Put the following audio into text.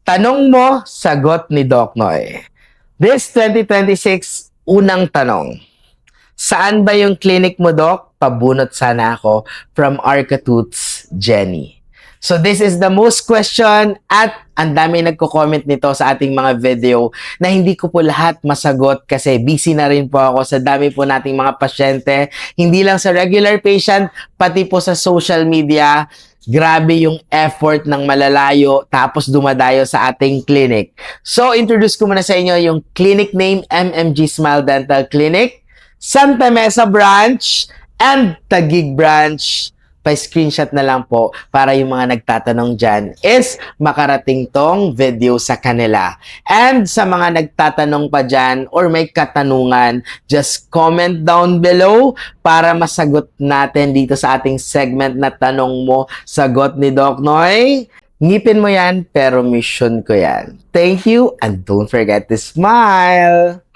Tanong mo, sagot ni Doc Noy. This 2026, unang tanong. Saan ba yung clinic mo, Doc? Pabunot sana ako from Arcatoots, Jenny. So this is the most question at ang dami nagko-comment nito sa ating mga video na hindi ko po lahat masagot kasi busy na rin po ako sa dami po nating mga pasyente. Hindi lang sa regular patient, pati po sa social media. Grabe yung effort ng malalayo tapos dumadayo sa ating clinic. So introduce ko muna sa inyo yung clinic name, MMG Smile Dental Clinic, Santa Mesa Branch, and Taguig Branch. Pa-screenshot na lang po para yung mga nagtatanong dyan is makarating tong video sa kanila. And sa mga nagtatanong pa dyan or may katanungan, just comment down below para masagot natin dito sa ating segment na Tanong Mo, Sagot ni Doc Noy. Ngipin mo yan, pero mission ko yan. Thank you and don't forget to smile!